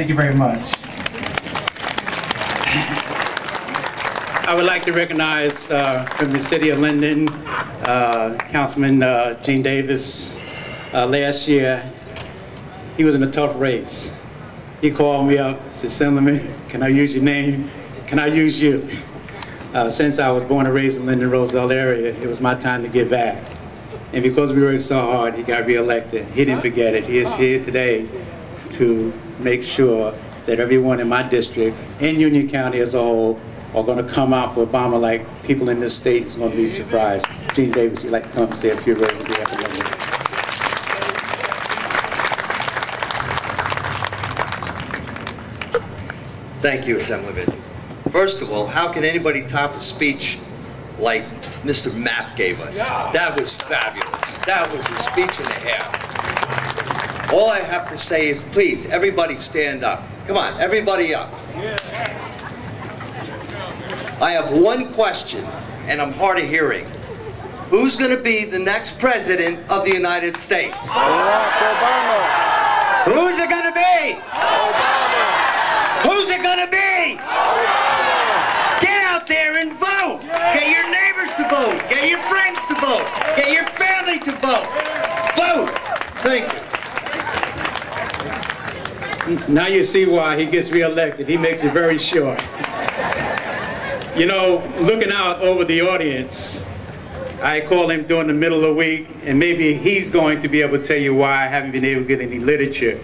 Thank you very much. I would like to recognize from the city of Linden, Councilman Gene Davis. Last year, he was in a tough race. He called me up and said, "Assemblyman, can I use your name? Can I use you?" Since I was born and raised in Linden Roselle area, it was my time to give back. And because we worked so hard, he got reelected. He didn't forget it. He is here today to make sure that everyone in my district, in Union County as a whole, are going to come out for Obama like people in this state is going to be surprised. Gene Davis, you'd like to come and say a few words on behalf of Linden. Thank you, Assemblyman. First of all, how can anybody top a speech like Mr. Mapp gave us? That was fabulous. That was a speech and a half. All I have to say is, please, everybody stand up. Come on, everybody up. I have one question, and I'm hard of hearing. Who's going to be the next president of the United States? Barack Obama. Who's it going to be? Obama. Who's it going to be? Obama. Get out there and vote. Get your neighbors to vote. Get your friends to vote. Get your family to vote. Vote. Thank you. Now you see why he gets reelected. He makes it very short. You know, looking out over the audience, I call him during the middle of the week, and maybe he's going to be able to tell you why I haven't been able to get any literature.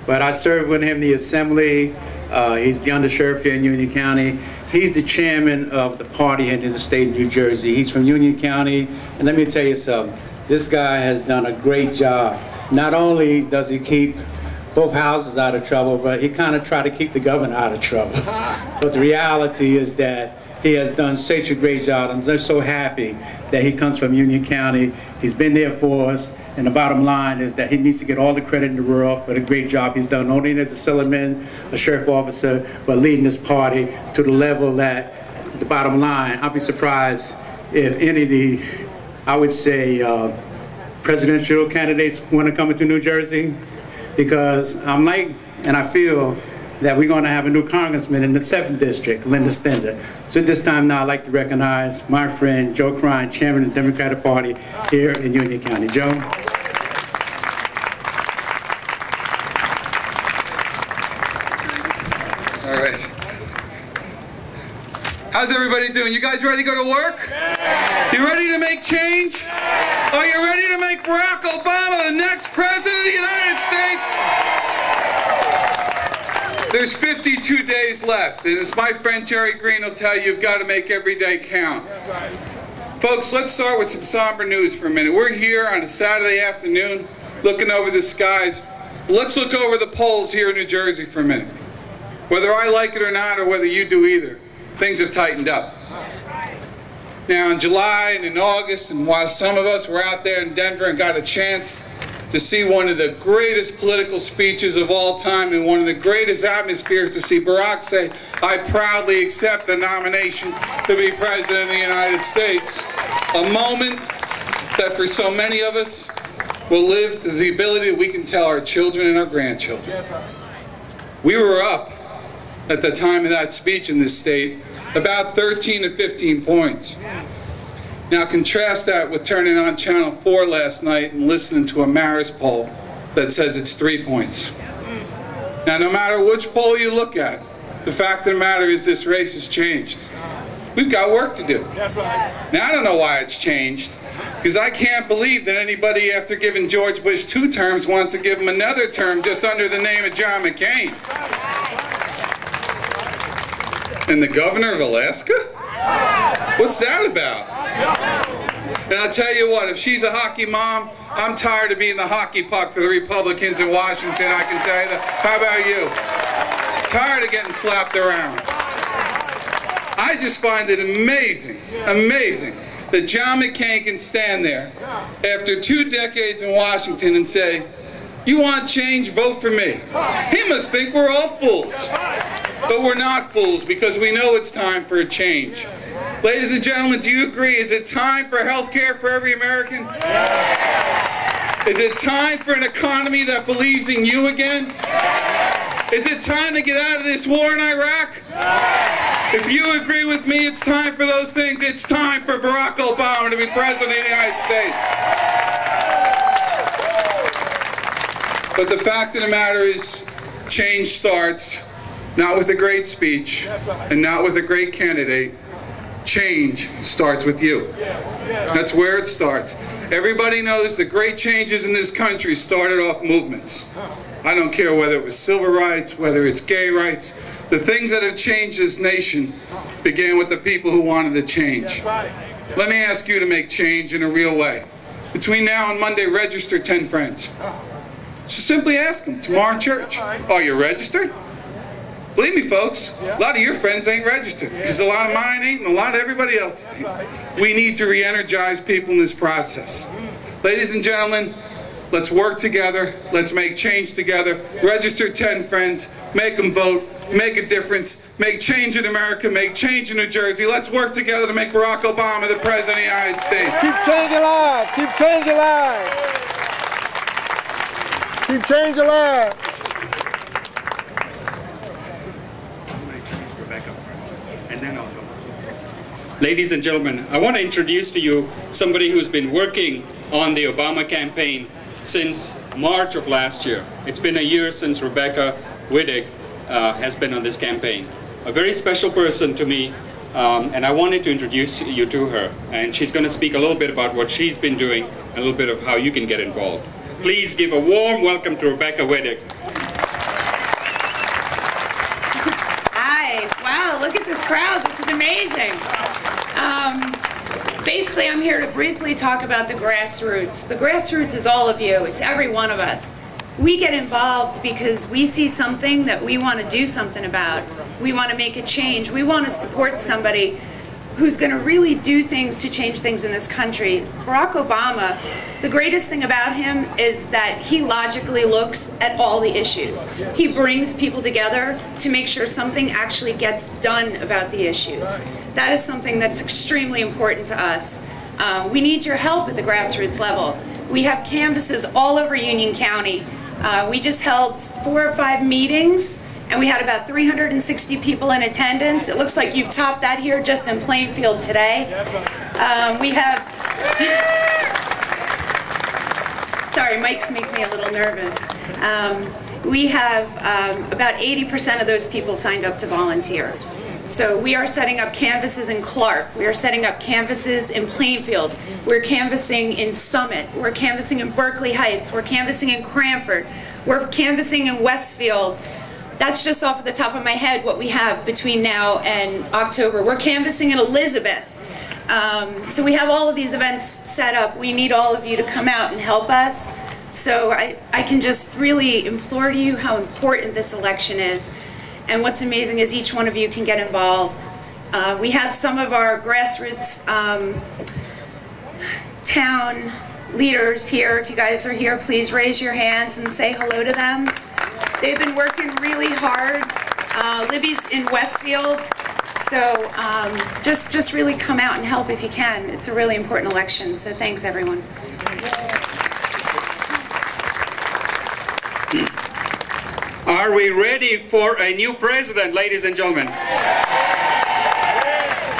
But I served with him in the Assembly. He's the undersheriff here in Union County. He's the chairman of the party here in the state of New Jersey. He's from Union County, and let me tell you something. This guy has done a great job. Not only does he keep both houses out of trouble, but he kind of tried to keep the governor out of trouble. But the reality is that he has done such a great job. I'm just so happy that he comes from Union County. He's been there for us, and the bottom line is that he needs to get all the credit in the world for the great job he's done, not only as a Assemblyman, a sheriff officer, but leading this party to the level that, the bottom line, I'll be surprised if any of the, I would say, presidential candidates want to come into New Jersey, because I'm like, and I feel that we're going to have a new congressman in the 7th district, Linda Stender. So at this time now, I'd like to recognize my friend Joe Crine, chairman of the Democratic Party here in Union County. Joe. All right. How's everybody doing? You guys ready to go to work? You ready to make change? Are you ready to make Barack Obama the next president of the United States? There's 52 days left, and as my friend Jerry Green will tell you, you've got to make every day count. Folks, let's start with some somber news for a minute. We're here on a Saturday afternoon looking over the skies. Let's look over the polls here in New Jersey for a minute. Whether I like it or not, or whether you do either, things have tightened up. Now in July and in August, and while some of us were out there in Denver and got a chance to see one of the greatest political speeches of all time and one of the greatest atmospheres to see Barack say, "I proudly accept the nomination to be President of the United States," a moment that for so many of us will live to the ability that we can tell our children and our grandchildren. We were up at the time of that speech in this state about 13 to 15 points. Now contrast that with turning on Channel 4 last night and listening to a Marist poll that says it's 3 points. Now no matter which poll you look at, the fact of the matter is this race has changed. We've got work to do. Now I don't know why it's changed, because I can't believe that anybody after giving George Bush 2 terms wants to give him another term just under the name of John McCain. And the governor of Alaska? What's that about? And I'll tell you what, if she's a hockey mom, I'm tired of being the hockey puck for the Republicans in Washington, I can tell you that. How about you? Tired of getting slapped around. I just find it amazing, amazing that John McCain can stand there after 2 decades in Washington and say, "You want change? Vote for me." He must think we're all fools. But we're not fools, because we know it's time for a change. Ladies and gentlemen, do you agree? Is it time for health care for every American? Is it time for an economy that believes in you again? Is it time to get out of this war in Iraq? If you agree with me, it's time for those things. It's time for Barack Obama to be president of the United States. But the fact of the matter is, change starts not with a great speech and not with a great candidate. Change starts with you. That's where it starts. Everybody knows the great changes in this country started off movements. I don't care whether it was civil rights, whether it's gay rights. The things that have changed this nation began with the people who wanted to change. Let me ask you to make change in a real way. Between now and Monday, register 10 friends. Just simply ask them, tomorrow in church, are you registered? Believe me, folks, a lot of your friends ain't registered, because a lot of mine ain't, and a lot of everybody else ain't. We need to re-energize people in this process. Ladies and gentlemen, let's work together. Let's make change together. Register 10 friends. Make them vote. Make a difference. Make change in America. Make change in New Jersey. Let's work together to make Barack Obama the President of the United States. Keep changing lives. Keep changing lives. Keep changing lives. Ladies and gentlemen, I want to introduce to you somebody who's been working on the Obama campaign since March of last year. It's been a year since Rebecca Widdick has been on this campaign. A very special person to me, and I wanted to introduce you to her. And she's going to speak a little bit about what she's been doing, a little bit of how you can get involved. Please give a warm welcome to Rebecca Widdick. Hi, wow, look at this crowd, this is amazing. Basically, I'm here to briefly talk about the grassroots. The grassroots is all of you, it's every one of us. We get involved because we see something that we want to do something about. We want to make a change. We want to support somebody who's going to really do things to change things in this country. Barack Obama, the greatest thing about him is that he logically looks at all the issues. He brings people together to make sure something actually gets done about the issues. That is something that's extremely important to us. We need your help at the grassroots level. We have canvases all over Union County. We just held 4 or 5 meetings, and we had about 360 people in attendance. It looks like you've topped that here just in Plainfield today. We have, sorry, mics make me a little nervous. We have about 80% of those people signed up to volunteer. So we are setting up canvases in Clark. We are setting up canvases in Plainfield. We're canvassing in Summit. We're canvassing in Berkeley Heights. We're canvassing in Cranford. We're canvassing in Westfield. That's just off the top of my head what we have between now and October. We're canvassing in Elizabeth. So we have all of these events set up. We need all of you to come out and help us. So I can just really implore to you how important this election is. And what's amazing is each one of you can get involved. We have some of our grassroots town leaders here. If you guys are here, please raise your hands and say hello to them. They've been working really hard. Libby's in Westfield. So just really come out and help if you can. It's a really important election. So thanks, everyone. Are we ready for a new president, ladies and gentlemen?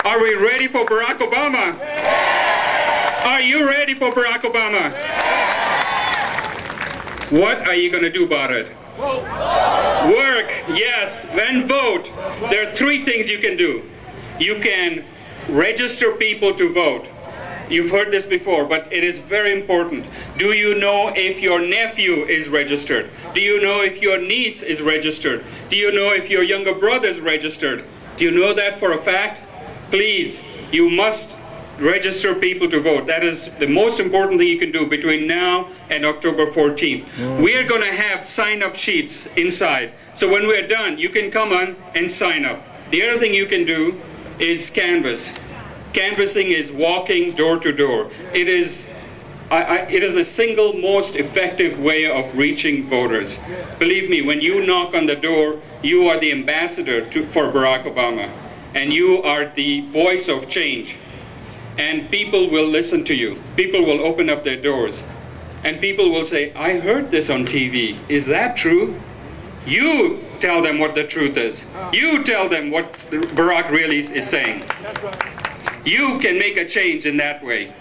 Are we ready for Barack Obama? Are you ready for Barack Obama? What are you going to do about it? Work, yes, then vote. There are 3 things you can do. You can register people to vote. You've heard this before, but it is very important. Do you know if your nephew is registered? Do you know if your niece is registered? Do you know if your younger brother is registered? Do you know that for a fact? Please, you must register people to vote. That is the most important thing you can do between now and October 14th. We are going to have sign-up sheets inside. So when we're done, you can come on and sign up. The other thing you can do is canvass. Canvassing is walking door to door. It is the single most effective way of reaching voters. Believe me, when you knock on the door, you are the ambassador for Barack Obama. And you are the voice of change. And people will listen to you. People will open up their doors. And people will say, I heard this on TV. Is that true? You tell them what the truth is. You tell them what Barack really is saying. You can make a change in that way.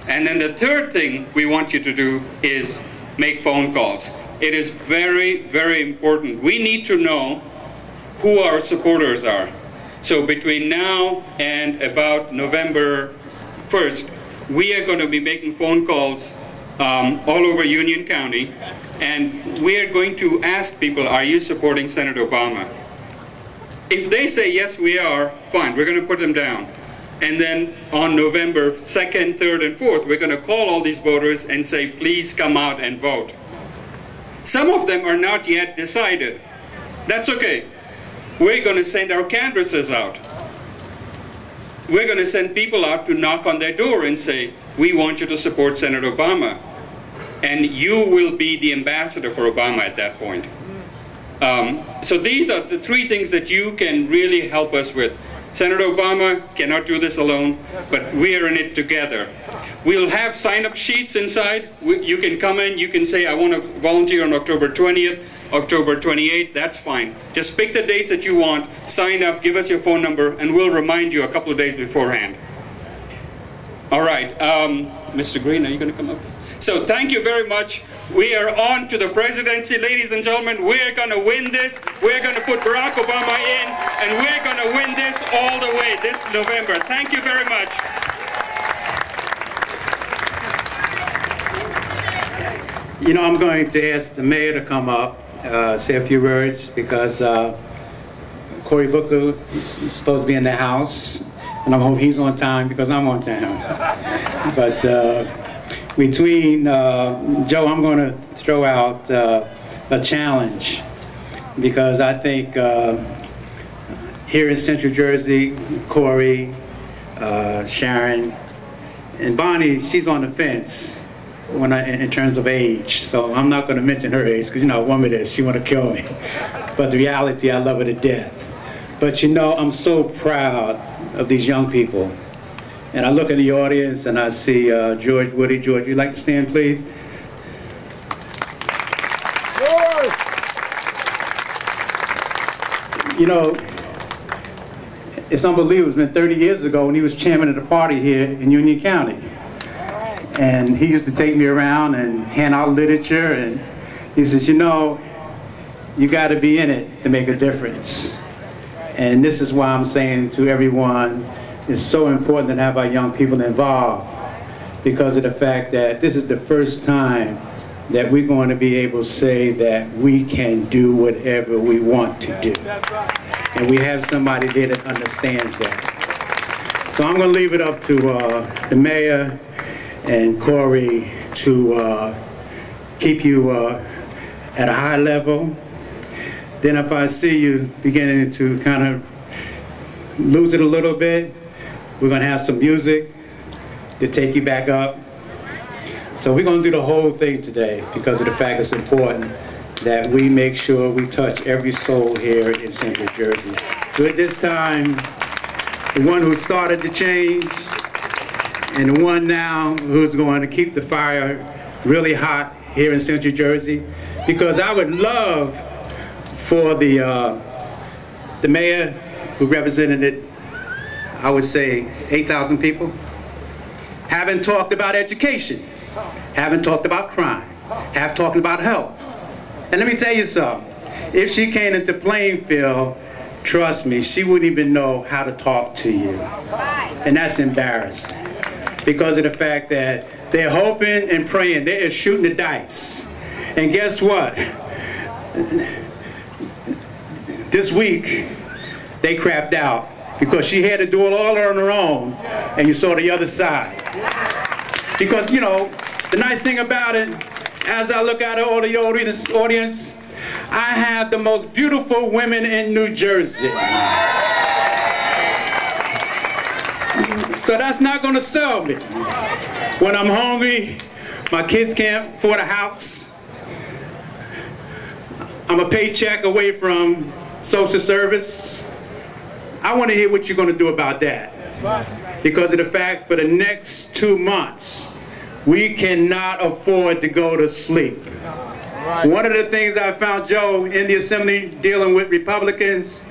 And then the third thing we want you to do is make phone calls. It is very, very important. We need to know who our supporters are. So between now and about November 1st, we are going to be making phone calls all over Union County, and we are going to ask people, are you supporting Senator Obama? If they say yes, we are, fine, we're going to put them down. And then on November 2nd, 3rd, and 4th, we're going to call all these voters and say, please come out and vote. Some of them are not yet decided. That's okay. We're going to send our canvassers out. We're going to send people out to knock on their door and say, we want you to support Senator Obama. And you will be the ambassador for Obama at that point. So these are the three things that you can really help us with. Senator Obama cannot do this alone, but we are in it together. We'll have sign-up sheets inside. You can come in, you can say, I want to volunteer on October 20th, October 28th, that's fine. Just pick the dates that you want, sign up, give us your phone number, and we'll remind you a couple of days beforehand. All right, Mr. Green, are you going to come up? So thank you very much. We are on to the presidency, ladies and gentlemen. We're going to win this. We're going to put Barack Obama in, and we're going to win this all the way this November. Thank you very much. You know, I'm going to ask the mayor to come up, say a few words, because Cory Booker is supposed to be in the house, and I hope he's on time because I'm on time. But between Joe, I'm going to throw out a challenge, because I think here in Central Jersey, Cory, Sharon, and Bonnie, she's on the fence in terms of age. So I'm not going to mention her age, because you know how a woman is, she want to kill me. But the reality, I love her to death. But you know, I'm so proud of these young people. And I look in the audience and I see George Woody. George, you'd like to stand, please? George! You know, it's unbelievable. It's been 30 years ago when he was chairman of the party here in Union County. And he used to take me around and hand out literature, and he says, you know, you got to be in it to make a difference. And this is why I'm saying to everyone, it's so important to have our young people involved, because of the fact that this is the first time that we're going to be able to say that we can do whatever we want to do. And we have somebody there that understands that. So I'm going to leave it up to the mayor and Cory to keep you at a high level. Then if I see you beginning to kind of lose it a little bit, we're going to have some music to take you back up. So we're going to do the whole thing today, because of the fact it's important that we make sure we touch every soul here in Central Jersey. So at this time, the one who started the change, and the one now who's going to keep the fire really hot here in Central Jersey, because I would love for the mayor who represented it, I would say 8,000 people, haven't talked about education, haven't talked about crime, have talked about health. And let me tell you something, if she came into Plainfield, trust me, she wouldn't even know how to talk to you. And that's embarrassing, because of the fact that they're hoping and praying, they're shooting the dice. And guess what? This week, they crapped out, because she had to do it all on her own, and you saw the other side. Because, you know, the nice thing about it, as I look out at all the audience, I have the most beautiful women in New Jersey. So that's not going to sell me. When I'm hungry, my kids can't afford a house, I'm a paycheck away from social service, I want to hear what you're going to do about that. Because of the fact, for the next 2 months, we cannot afford to go to sleep. One of the things I found, Joe, in the assembly dealing with Republicans